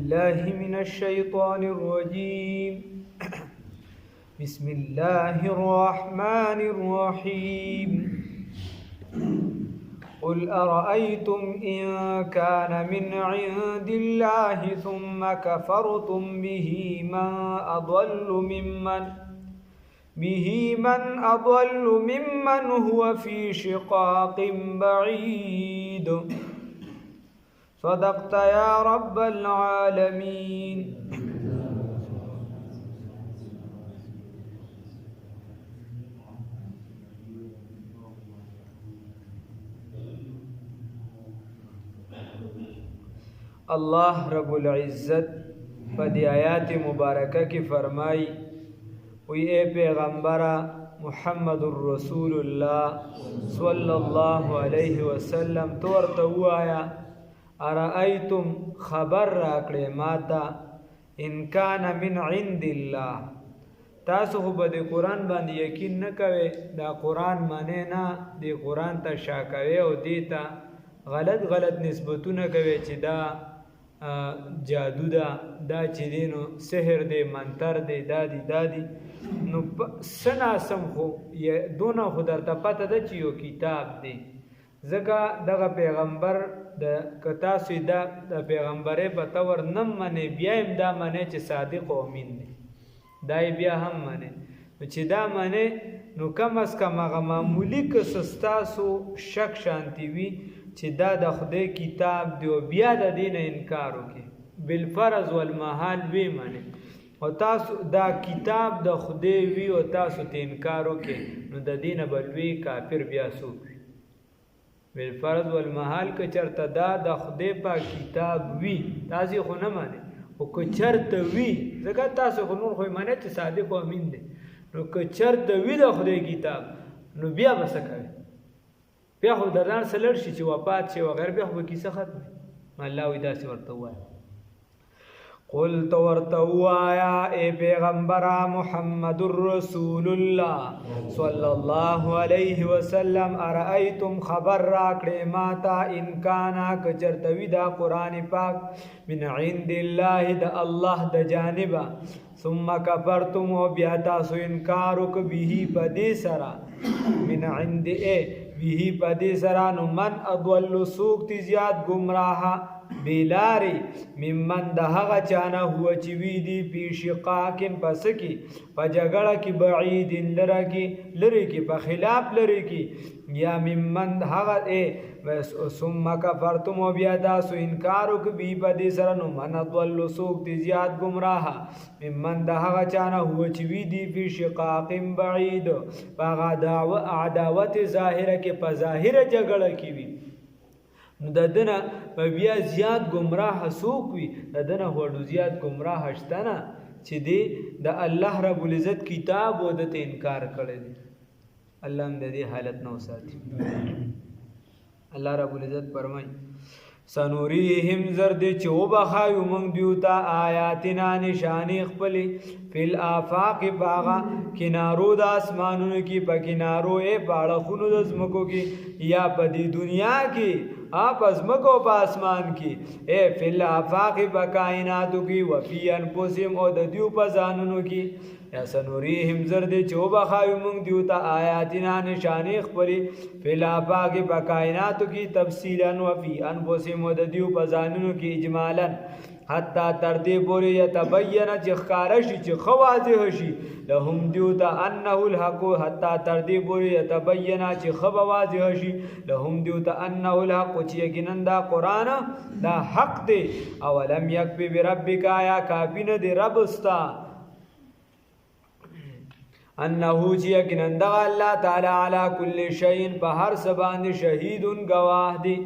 بالله من الشيطان الرجيم بسم الله الرحمن الرحيم قل أرأيتم إن كان من عند الله ثم كفرتم به من أضل ممن هو في شقاق بعيد صدقت يا رب العالمين. الله رب العزت پدی آیات مبارکہ کی فرمائی وی اے پیغمبر محمد رسول اللہ صلی اللہ علیہ وسلم تورتو آیا ارائیتم خبر راکڑے ماتا ان کان من عند اللہ تاسو خو به د قرآن باندې یقین نه کوئ دا قرآن منئ نه د قرآن ته شا کوئ او دې ته غلط نسبتونه کوئ چې دا جادو دا چې دی نو سحر دی منتر دی دادی نو سناسم خو دونه خو درته پته ده چې یو کتاب دی ځکه دغه پیغمبر د تاسو د پیغمبرۍ په طور نه منئ بیا هم دا منئ چې صادق او امین دی دا بیا هم منئ چې دا منئ نو کم از کم هغه معمولي که ستاسو شک شانتي وي چې دا د خدای کتاب دی او بیا د دې نه انکار وکړي بالفرض والمحال وی منئ او تاسو دا کتاب د خدای وی او تاسو ته انکار وکړي نو د دې نه بل وی کافر بیا څوک بالفرض والمحال که چرته دا د خدای پاک کتاب وی تاسو خو نه مانئ او که چرته وی ځکه تاسو خو نور خو مانئ چې صادق او امین دی نو که چرته وی د خدای کتاب نو بیا به څه کوئ بیا خو در ځان څه لړ شي چې وفات شي وغیره بیا خو به کیسه ختمه الله وی داسې ورته ووایه قل تو ورته ووایه ای پیغمبره محمد رسول الله صلی الله علیه وسلم ارأیتم خبر راکړئ ماته ان کانا که چرته وي دا قرآن پاک من عند الله د الله د جانبه ثم کفرتم و بیا تاسو انکار وکړ به په دې سره من عند به په دې سره نو من اضل څوک دي زیات گمراه بیلاری ممن د هغه چانه هو چې وی دی په شقاق پس کی په جګړه کې بعید لری کی په خلاف لری کی یا ممن هغه ثم کفرتم بیا تاسو انکار وک بی په دې سره نو من اضل څوک دي زیات گمراه ممن د هغه چانه هو چې وی دی په شقاق بعید په عداوت ظاهره کې په ظاهره جګړه کې وی نو ددنه بیا زیات گمراه څوک وي ددنه وړو زیات گمراه شته نه چې دی د الله رب العزت کتاب و د انکار کړی دی الله هم د دې حالت نه وساتي الله رب العزت فرمایي سنوریهم زرد چې وبخایو موږ دیو ته آیاتنا نشانې خپلې فی الآفاق باغه کنارو د اسمانونو کې په کنارو په اړخونو د ځمکو کې یا په دې دنیا کې آپ ازمکو په اسمان کې فی الآفاق په کائناتو کې وفی انفسهم او د دیو په ځانونو کې یا سنوریهم زرد چې وبخایو موږ دیو ته آیاتنا نشانې خپلې فی الآفاق په کائناتو کې تفصیلا وفی انفسهم او د دیو په ځانونو کې اجمالا حتی تر دې پورې یتبین چې ښکاره شي چې ښه واضح شي لهم دیو ته انه الحق حتی تر دې پورې یتبین چې ښه واضح شي لهم دیو ته انه الحق چې یقینا دا قرآن دا حق دی اولم یکفی بربک آیا کافی نه دی رب ستا انه چې یقینا دغه الله تعالی علی کل شیء په هر څه باندې شهید گواه دی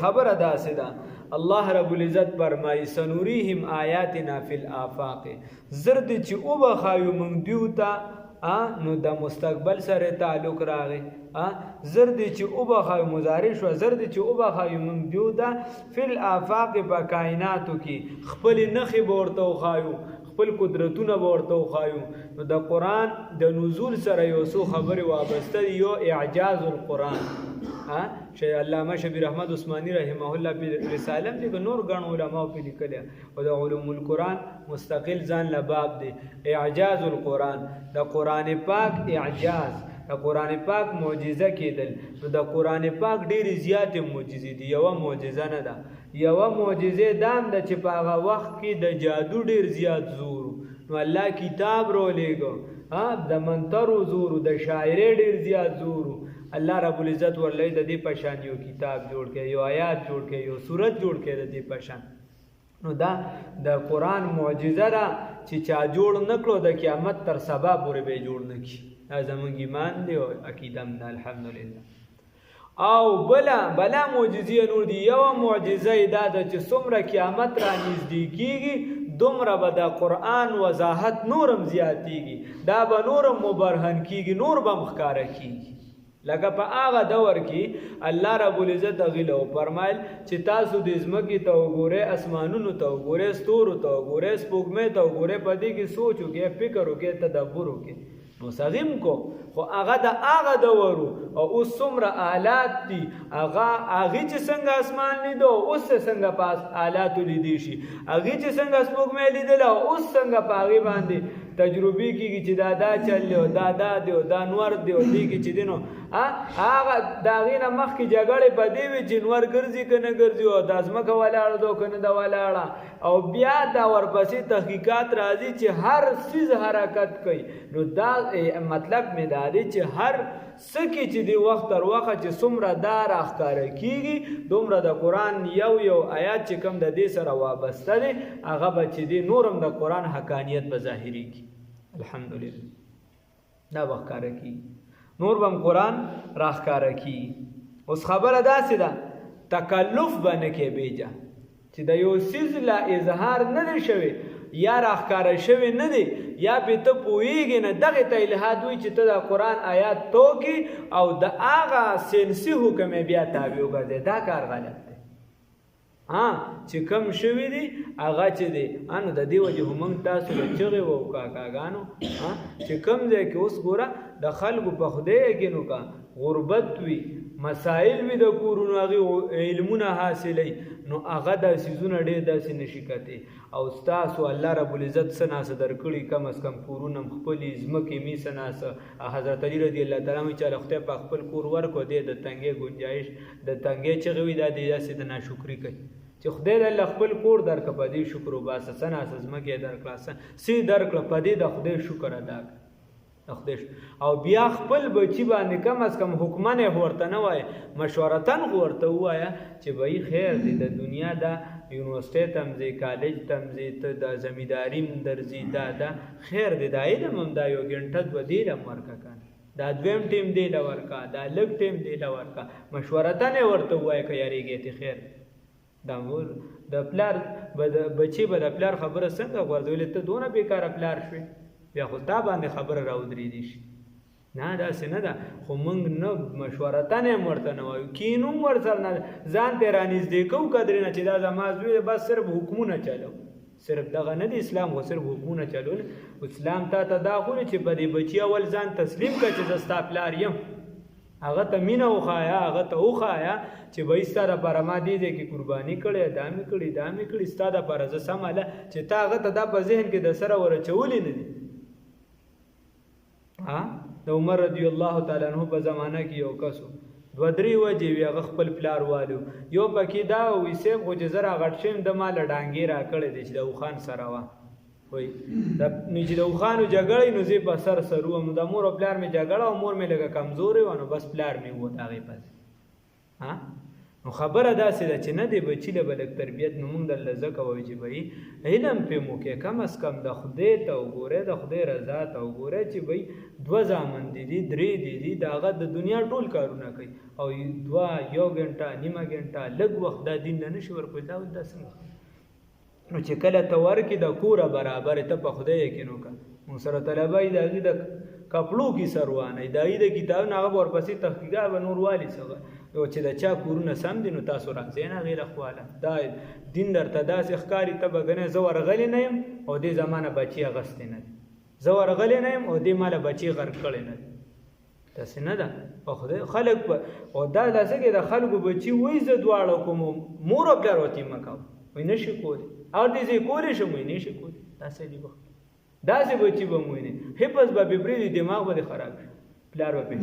خبره داسې ده الله رب العزت فرمایي سنوریهم آیاتنا فی الآفاق زرد چې وبخایو موږ دیو ته نو د مستقبل سره تعلق راغی زرد چې وبخایو مضارع شو زرد چې وبخایو موږ دیو ته فی الآفاق په کائناتو کې خپل نخې ورته وخایو خپل قدرتونه ورته وخایو نو د قرآن د نزول سره یو څو خبرې وابسته یو اعجاز القرآن چې علامه شبیر احمد عثماني رحمه الله په رساله کې نور غن علماء په لیکل او د علوم القرآن مستقل ځان له باب دی اعجاز القرآن د قرآن پاک اعجاز د قرآن پاک معجزه کېدل نو د قرآن پاک ډېرې زیاتې معجزې دي یوه معجزه نه ده یوه معجزه دام ده چې په هغه وخت کې د جادو ډېر زیات زور نو الله کتاب راولېږه د منترو زور د شاعرۍ ډېر زیات زور الله رب العزت ورلې د دې پشان یو کتاب جوړ کړي یو آیات جوړ کړي یو سورت جوړ کړي د دې پشان نو دا د قرآن معجزه ده چې چا جوړ نکړو د قیامت تر سبا پورې به جوړ نکړي دا زموږ ایمان دی او عقیده هم ده الحمدلله او بلا معجزې نور دي یو معجزه دا ده چې څومره قیامت را نږدې کېږي دومره به د قرآن وضاحت نورم زیاتېږي دا به نورم مبرهن کېږي نور به مښکاره کېږي لکه په هغه دور کې الله رب العزت هغې له وفرمایل چې تاسو د ځمکې ته وګورئ اسمانونو ته وګورئ ستورو ته وګورئ سپوږمۍ ته وګورئ په دې کې سوچ وکړئ فکر وکړئ تدبر وکړئ نو سغیم کو خو هغه د هغه دورو او اوس څومره آلات دي هغې چې څنګه اسمان لیدو اوس څنګه په آلاتو لیدی شي هغې چې څنګه سپوږمۍ لیدله اوس څنګه په هغې باندې تجربې کېږي چې دا چل دی او دا دی او دا نور دی او دې کې چې دی نو هغه د هغې نه مخکې جګړې په دې وي چې نور ګرځي که نه ګرځي او دا ځمکه ولاړه ده او که نه ده ولاړه او بیا دا ورپسې تحقیقات راځي چې هر څیز حرکت کوي نو دا مطلب مې دا دی چې هر څه کې چې دی وخت تر وخت چې څومره دا راښکاره کېږي دومره د قرآن یو آیات چې کوم د دې سره وابسته دی هغه به چې دی نورم د قرآن حقانیت به ظاهرېږي الحمدلله دا به ښکاره کېږي نور به هم قرآن راښکاره کېږي اوس خبره داسې ده تکلف به نه کې بیجا چې د یو څیز لا اظهار نه دی شوی یا راښکاره شوی نه دی یا پې ته پوهېږې نه دغې ته الحاد وي چې ته د قرآن آیات توکې او د هغه سینسي حکم یې بیا تابع وګرځې دا کار غلط دی چې کم شوي دي هغه چې دی نو د دې وجې خو موږ تاسو له چغې وو کاکاګانو چې کم ځای کې اوس ګوره د خلکو په خدای یقین وکړه غربت وي مسائل وي د کورونو هغې علمونه حاصلوي نو هغه دا څیزونه ډېر داسې نشي کتی او ستاسو الله رب العزت څه ناسه درکړي کم از کم کورونه خپلې ځمکې مې څه ناسه حضرت علي رضی الله تعالی عنه چې خدای په خپل کور ورکړو دی د تنګې گنجایش د تنګې چغې وي دا دی داسې د ناشکري کوي چې خدای د الله خپل کور درکړه په دې شکر وباسه څه ناسه ځمکې یې درکړه څه درکړه په دې د خدای شکر ادا کړه او بیا خپل بچی باندې کم از کم حکمن ورته نه وایه مشورتن ورته ووایه چې بهی خیر دی د دنیا دا یونیورسټۍ ته ځې کالج ته ځې ته د زمینداري هم درځي دا خیر دی دا علم هم دا یو ګنټه دوه دې له ورکه کنه دا دویم ټیم دې له ورکه دا لږ ټیم دې له ورکه مشورتن یې ورته ووایه که یارېږې ته خیر دا مور د پلار بچی به د پلار خبره څنګه غورځولې ته دونه بېکاره پلار شوې بیا خو تا باندې خبره راودرېدی شي نه داسې نه ده خو موږ نه مشورتن یې ورته نه وایو کینوم ورسره نه ځان ته یې رانږدې کوو قدرې نه چې دا زما زوی دی بس صرف حکمونه چلو صرف دغه نه دی اسلام خو صرف حکمونه چلول اسلام تا ته دا خولي چې په دې بچي اول ځان تسلیم کړه چې زه ستا پلار یم هغه ته مینه وښایه هغه ته وښایه چې بهی ستا دپاره ما دې ځای کې قرباني کړې دا مې کړي ستا دپاره زه سمه ده چې تا هغه ته دا په ذهن کې د سره ورچولې نه دي د عمر رضی الله تعالی عنہ په زمانه کې یو کس دوه درې وجې وي هغه خپل پلار والو یو پکې دا وي صاحب خو چې زه راغټ شوم د ما له ډانګې راکړی دی چې د اوخان سره وه وایي چې د اوخانو جګړې نو زه په سر وم نو د مور او پلار مې جګړه او مور مې لږه کمزورې وه نو بس پلار مې ووت هغې پسې نو خبره داسې ده چې نه دی بچي له به لږ تربیت نو موږ درله ځکه وایو چې بهی علم پې مو کې کم از کم د خدای ته وګورئ د خدای رضا ته وګورئ چې بهی دوه زامن دي درې دي د هغه د دنیا ټول کارونه کوي او یو ګنټه نیمه ګنټه لږ وخت دا دین نه نشي ورکولی دا څنګه نو چې کله ته ورکې د کوره برابرې ته په خدای یقین وکړه موږ سره طلبه د هغې د کپړو کې سروانه د هغې د کتابونه هغه به ورپسې تحقیقات به نور والي څه او چې د چا کورونه سم دي نو تاسو راځئ نه هغې له خواله دا دین درته داسې ښکاري ته به ګنې زه ورغلی نه یم او دې زما نه بچي اخیستی نه دي زه ورغلی نه یم او دې ما له بچي غرق کړی نه دي داسې نه ده په خدای خلک او دا داسې کې د خلکو بچي وایي زه دواړه کوم مور او پلار ورته مه کوه وایي نه شي کولی او دې زه یې کولی شم وایي نه شي کولی داسې دي به داسې بچي به مو ویني حفظ به پې پرېږدي دماغ به دې خراب شي پلار به پې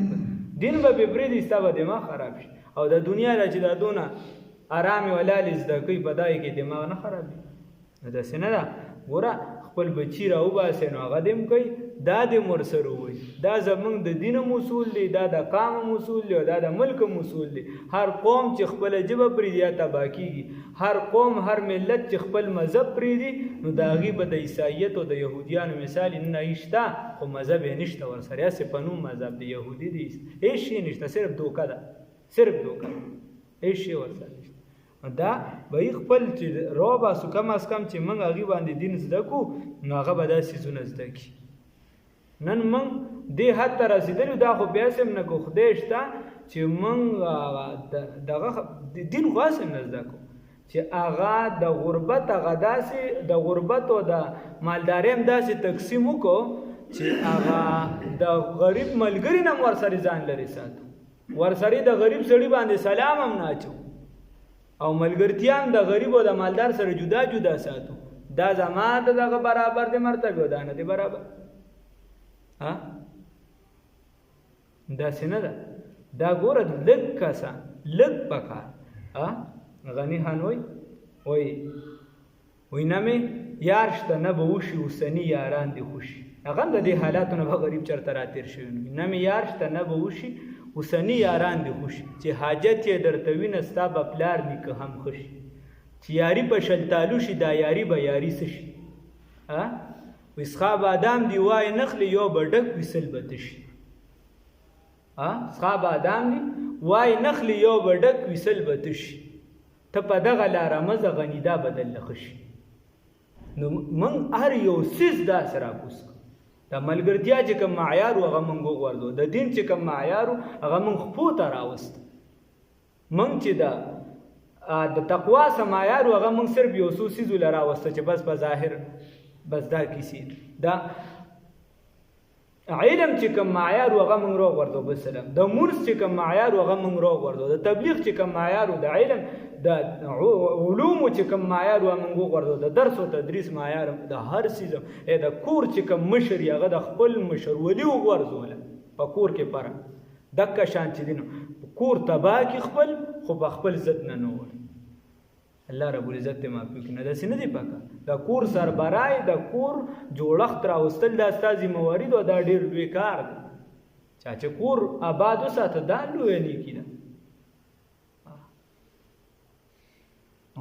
دین به پې پرېږدي ستا به دماغ خراب شي او د دنیا دا چې دا دونه ارامې ولالې زده کوي په دای کې دماغ نه خرابوي نو داسې نه ده ګوره خپل بچي راوباسئ نو هغه دې هم کوي دا دې هم ورسره ووایي دا زمونږ د دین هم اصول دی دا د قام هم اصول دی او دا د ملک هم اصول دی هر قوم چې خپله ژبه پرېږدي یا تباه کېږي هر قوم هر ملت چې خپل مذهب پرېږدي نو د هغې به د عیسایت او د یهودیانو مثال نه شته خو مذهب یې نشته ورسره یاسې په نوم مذهب د یهودي دی هېڅ شی نشته صرف دوکه ده صرف دوکه ده هېڅ شی ورسره نشته دا به یې خپل چې راوباسو کم از کم چې موږ هغې باندې دین زده کړو نو هغه به دا څیزونه زده کړي نن موږ دې حد ته رسېدلي دا خو بیا هسې هم نه کو خدای شته چې موږ دغه دین خو هسې هم نه زده کړو چې هغه د غربت هغه داسې د غربت او د مالدارۍ هم داسې تقسیم وکړو چې هغه د غریب ملګري نه هم ورسره ځان لرې ساتو ورسره د غریب سړي باندې سلام هم نه اچو او ملګرتیا هم د غریب او د مالدار سره جدا جدا ساتو دا زما د دغه برابر دی مرتبه دا نه دی برابر داسې نه ده دا ګوره لږ کسان لږ پکار غني خان وایي نه مې یار شته نه به وشي اوسني یاران دې خوشي هغه هم د دې حالاتو نه به غریب چېرته راتېر شوي نه مې یار شته نه به وشي اوسني یاران دې خوشي چې حاجت یې درته وینه ستا به پلار نیکه هم ښه شي چې یاري په شلتالو شي دا یاري به یاري څه شي وسخا بادام دی وای نخلی یو به ډک وسل به تشي سخا بادام دی وای نخلی یو به ډک وسل به تشي ته په دغه لاره مزه غنیدا بدل لخشي نو من هر یو سیز دا سره کوس دا ملګرتیا چې کوم معیار هغه مونږ وغوړدو د دین چې کوم معیار هغه مونږ خپو ته راوست مونږ چې د تقوا سم معیار هغه مونږ صرف یو څو سیزو لراوسته چې بس په ظاهر بس دا کیسې دا علم چې کوم معیار هغه مونږ راوغوړدو بسلام د مرس چې کوم معیار هغه مونږ راوغوړدو د تبلیغ چې کوم معیار د علم د علوم چې کوم معیار مونږ وغوړدو د درس او تدریس معیار د هر څیز د کور چې کوم مشر هغه د خپل مشر ولي وغورځول په کور کې پر دغه شان چې دین کور تبا کې خپل خو په خپل ضد نه نور الله رب العزت ته معافي کنه دا سینه دی پکا دا کور سربرای د کور جوړښت راوستل د استازي موارد او دا ډیر لوی کار دی چې کور آباد وساته دا لوی نه کیده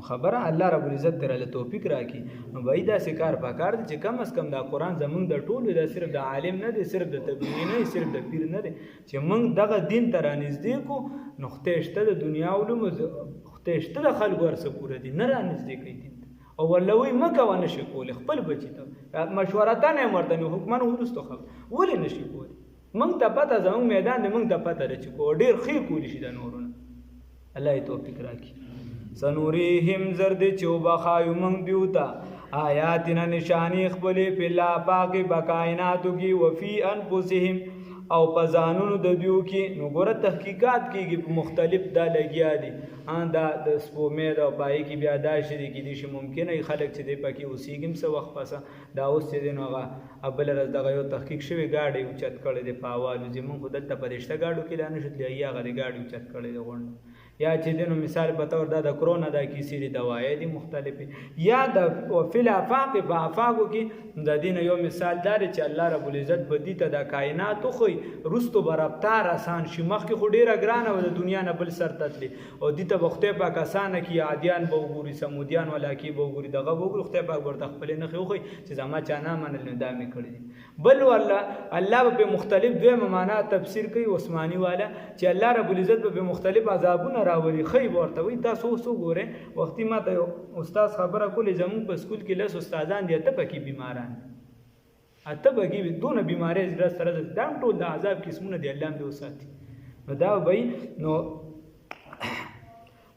خبره الله رب العزت ترله توفیق راکړي نو وای دا سکار پکار دي چې کم از کم دا قران زمونږ د ټولو د صرف د عالم نه دی صرف د تبلیغ نه صرف د پیر نه دی چې موږ دغه دین ته رانږدې کو نقطه شته د دنیا علوم خته شته د خلکو ورسره پوره دي نه رانږدې کوي دین او ولوي مکه ونه شي کول خپل بچی ته مشورتان یې مرته حکمان ورستو خبر ولې نشي کول موږ ته پته زموږ میدان دی موږ ته پته لري چې کو ډیر خې کولی شي د نورونه الله یې توفیق راکړي سنوریهم زرد چوبا خایو منگ دیوتا آیاتنا نشانی خبلی فی اللہ پاکی بکائناتو کی وفی انفسهم او پزانونو د دیو کی نو ګوره تحقیقات کیږي په مختلف دا لګیا دي دا د سپومې دا پای کی بیا دا شری کی دي چې ممکنه خلک چې دی پکې اوسېږم څه وخت پسه دا اوس چې دی نو هغه ابل رز دغه یو تحقیق شوی گاډي اوچت کړی دی په اوالو زمونږ خو دلته پرشته گاډو کې لا نشو تللی هغه دی گاډي اوچت کړی دی غونډ یا چې دینو مثال په تور دا د کرونا دا کیسې دي دوايي دي مختلفه یا د فل افاق په افاقو کې د دین یو مثال دار چې الله رب العزت بدی ته د کائنات خو رستو برابطار آسان شي مخ کې خو ډیره ګرانه و د دنیا نه بل سر تتلی او دې ته وخته په آسانه کې عادیان به وګوري سمودیان ولا کې به وګوري دغه وګوري خو په ورته خپل نه خو چې زما چانه منل نه دامي کړی بل الله په مختلف دوه معنا تفسیر کوي عثماني والا چې الله رب العزت په مختلف عذابونه راولي خی ورته وي تاسو ګوره وختي ما ته استاد خبره کولې زموږ په سکول کې لس استادان دي ته پکې بیماران اته بګي دونه بیماری زړه سره د ټول د عذاب قسمونه دی الله دې وساتي نو دا وای نو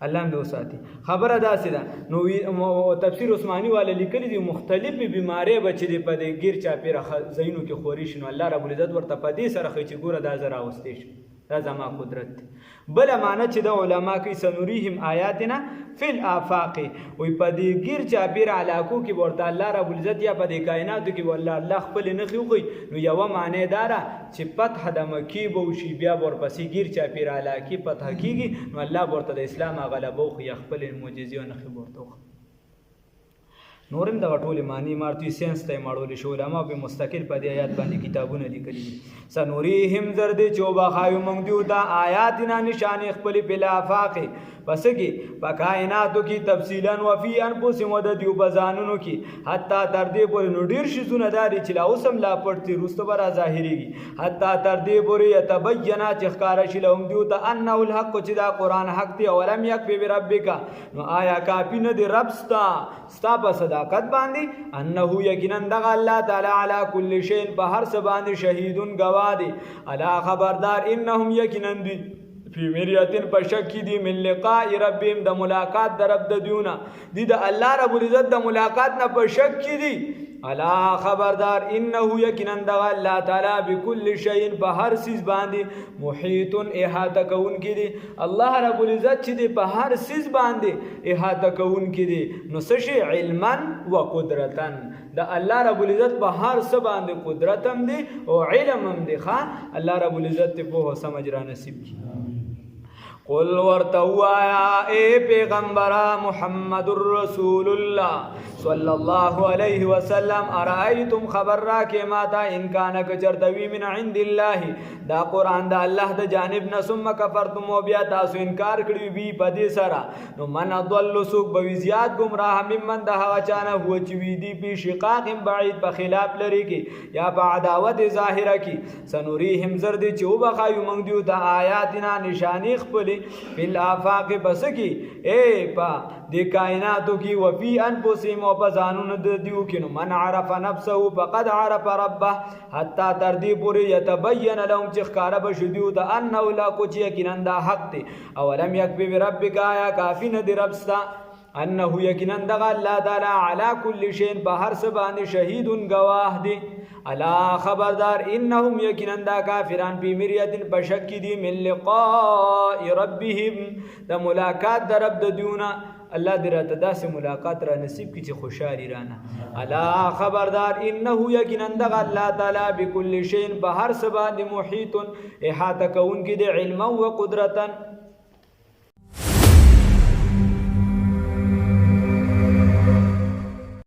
الله دې وساتي. خبره داسې ده نو تفسیر عثماني والا لیکلي دي مختلفې بیماری به چې په دې ګیر چاپېره ځایونو کې خوري شي نو الله رب العزت ورته په دې سره ښایي چې ګوره دا زه راوستی شم، دا زما قدرت دی. بله معنی چې د علما کوي سنوریهم آیاتنا فی الآفاق، وایي په دې ګیر چاپېره علاقو کې به ورته الله رب العزت یا په دې کائناتو کې به الله خپلې نښې وښیي. نو یوه معنی دا ده چې فتح د مکې به وشي، بیا به ورپسې ګیر چاپېره علاقې فتح کېږي نو الله به ورته د اسلام غلبه وښیي یا خپلې معجزې او نښې به ورته وښیي. نورم دغه ټولې معنی مارتوي ساینس ته یې مړولې شو، علما به مستقل په دې آیات باندې کتابونه لیکلي دي. سنوریهم زر دې چې وبښایو موږ دیو ته آیاتنا نشانې خپلې په الآفاق پس کې په کائناتو کې تفصیلا وفي انفسهم د دیو په ځانونو کې حتی تر دې پورې نو ډېر شیزونه دا دي چې لا اوس هم لا پټ دي وروسته به را ظاهرېږي حتی تر دې پورې یتبینه چې ښکاره شي لهم دیو ته انه الحق چې دا قرآن حق دی. اولم یکفی بربک نو آیا کافي نه دی رب ستا په صداقت باندې انه یقینا دغه الله تعالی علی کل شیء په هر څه باندې شهیدون گواه دی. الا خبردار انهم یقینا دی فی مریتن په شک کې دي من لقاء ربهم د ملاقات د رب د دیونه دي د الله رب العزت د ملاقات نه په شک کې دي. الا خبردار انه یقینا دغه الله تعالی بكل شیء په هر چیز باندې محیط احاطه کوونکی دی. الله رب العزت چې دی په هر چیز باندې احاطه کوونکی دی نو څه شي علما و قدرتا د الله رب العزت په هر څه باندې قدرت هم دی او علم هم دی. ښا الله رب العزت په هو سمجھ را نصیب کی. قل ورتوایا اے پیغمبر محمد رسول اللہ صلی اللہ علیہ وسلم ارائیتم خبر را کے ماتا انکانا کچرتوی من عند اللہ دا قرآن دا اللہ دا جانب نسم کفرتم و بیا تاسو انکار کری بی پدی سرا نو من اضل سوک بوی زیاد گمراہ ممن دا غچانا ہوا چوی دی پی شقاق بعید پا خلاف لری کی یا پا عداوت ظاہرہ کی سنوریہم زردی چو بخایو منگ دیو تا آیاتنا نشانی خپلی فی الآفاق بس کی اے پا دی کائناتو کی وفی انفسهم و پزانون دیو کی من عرف نفسه فقد عرف ربه حتی تردی پوری یتبین لهم چخکار بشدیو تا انہو لا کچھ یقینن دا حق تی اولم یکبی بربک آیا کافی ندی ربستا انہو یقینن دغا اللہ تعالی علا کل شین پا ہر سبان شہید گواہ دی. الا خبردار انہم یقینن دا کافران پی مریتن پشکی دی من لقاء ربهم دا ملاقات دا رب دا دیونا اللہ دی را تدا سے ملاقات را نصیب کی چی خوشاری رانا. الا خبردار انہو یقینن دا اللہ تعالی بکل شین پا ہر سبان محیط احاطہ کون کی دی علما و قدرتا